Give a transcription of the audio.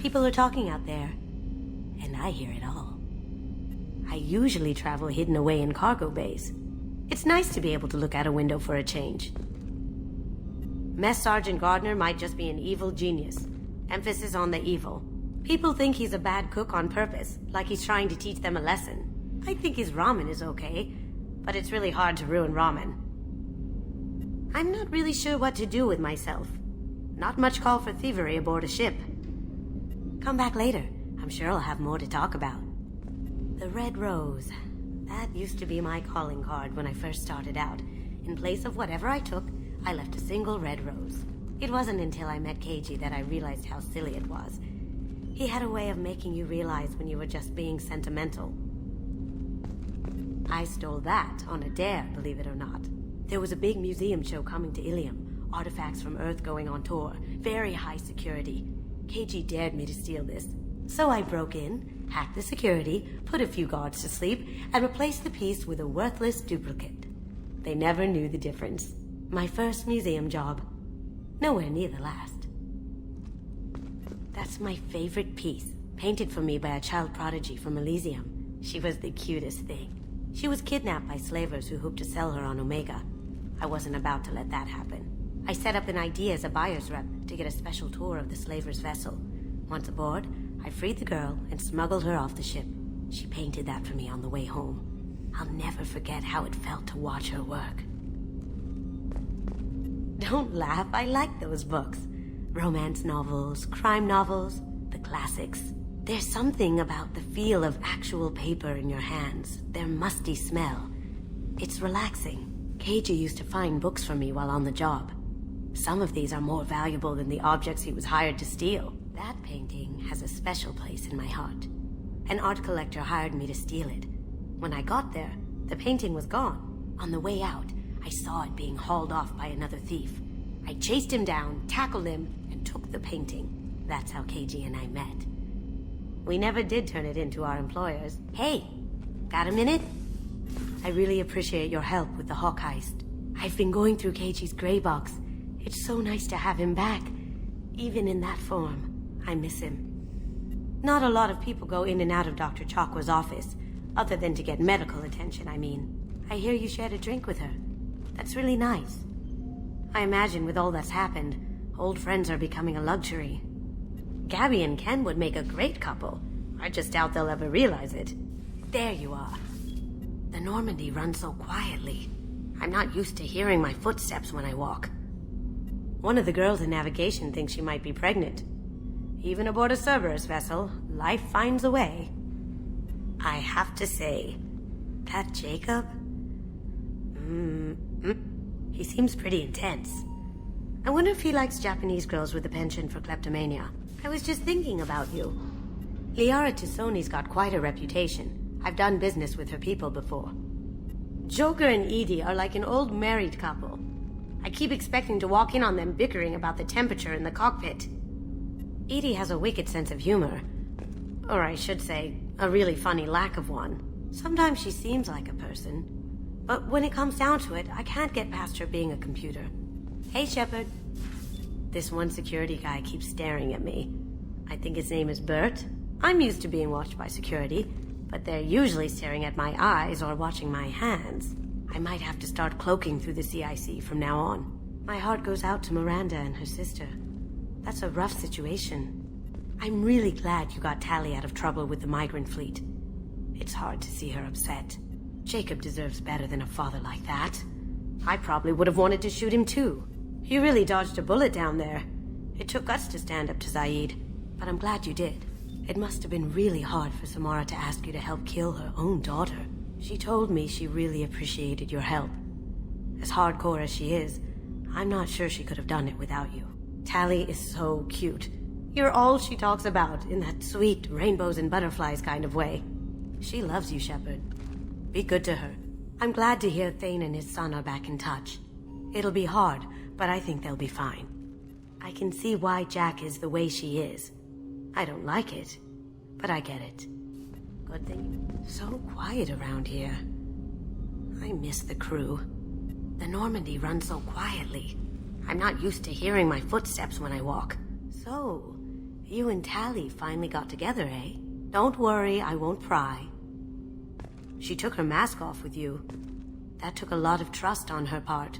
People are talking out there, and I hear it all. I usually travel hidden away in cargo bays. It's nice to be able to look out a window for a change. Mess Sergeant Gardner might just be an evil genius. Emphasis on the evil. People think he's a bad cook on purpose, like he's trying to teach them a lesson. I think his ramen is okay, but it's really hard to ruin ramen. I'm not really sure what to do with myself. Not much call for thievery aboard a ship. Come back later. I'm sure I'll have more to talk about. The Red Rose. That used to be my calling card when I first started out. In place of whatever I took, I left a single red rose. It wasn't until I met Keiji that I realized how silly it was. He had a way of making you realize when you were just being sentimental. I stole that on a dare, believe it or not. There was a big museum show coming to Ilium. Artifacts from Earth going on tour. Very high security. Keiji dared me to steal this. So I broke in, hacked the security, put a few guards to sleep, and replaced the piece with a worthless duplicate. They never knew the difference. My first museum job. Nowhere near the last. That's my favorite piece, painted for me by a child prodigy from Elysium. She was the cutest thing. She was kidnapped by slavers who hoped to sell her on Omega. I wasn't about to let that happen. I set up an idea as a buyer's rep to get a special tour of the slaver's vessel. Once aboard, I freed the girl and smuggled her off the ship. She painted that for me on the way home. I'll never forget how it felt to watch her work. Don't laugh, I like those books. Romance novels, crime novels, the classics. There's something about the feel of actual paper in your hands, their musty smell. It's relaxing. Keiji used to find books for me while on the job. Some of these are more valuable than the objects he was hired to steal. That painting has a special place in my heart. An art collector hired me to steal it. When I got there, the painting was gone. On the way out, I saw it being hauled off by another thief. I chased him down, tackled him, and took the painting. That's how Keiji and I met. We never did turn it into our employers. Hey, got a minute? I really appreciate your help with the Hawk heist. I've been going through Keiji's gray box. It's so nice to have him back. Even in that form, I miss him. Not a lot of people go in and out of Dr. Chakwa's office, other than to get medical attention, I mean. I hear you shared a drink with her. That's really nice. I imagine with all that's happened, old friends are becoming a luxury. Gabby and Ken would make a great couple. I just doubt they'll ever realize it. There you are. The Normandy runs so quietly. I'm not used to hearing my footsteps when I walk. One of the girls in navigation thinks she might be pregnant. Even aboard a Cerberus vessel, life finds a way. I have to say, that Jacob... he seems pretty intense. I wonder if he likes Japanese girls with a penchant for kleptomania. I was just thinking about you. Liara Tisoni's got quite a reputation. I've done business with her people before. Joker and Edie are like an old married couple. I keep expecting to walk in on them bickering about the temperature in the cockpit. Edie has a wicked sense of humor. Or I should say, a really funny lack of one. Sometimes she seems like a person. But when it comes down to it, I can't get past her being a computer. Hey, Shepard. This one security guy keeps staring at me. I think his name is Bert. I'm used to being watched by security, but they're usually staring at my eyes or watching my hands. I might have to start cloaking through the CIC from now on. My heart goes out to Miranda and her sister. That's a rough situation. I'm really glad you got Tally out of trouble with the migrant fleet. It's hard to see her upset. Jacob deserves better than a father like that. I probably would have wanted to shoot him too. You really dodged a bullet down there. It took guts to stand up to Zaid, but I'm glad you did. It must have been really hard for Samara to ask you to help kill her own daughter. She told me she really appreciated your help. As hardcore as she is, I'm not sure she could have done it without you. Tally is so cute. You're all she talks about in that sweet rainbows and butterflies kind of way. She loves you, Shepard. Be good to her. I'm glad to hear Thane and his son are back in touch. It'll be hard, but I think they'll be fine. I can see why Jack is the way she is. I don't like it, but I get it. Good thing. So quiet around here. I miss the crew. The Normandy runs so quietly. I'm not used to hearing my footsteps when I walk. So, You and Tally finally got together, eh? Don't worry, I won't pry. She took her mask off with you. That took a lot of trust on her part.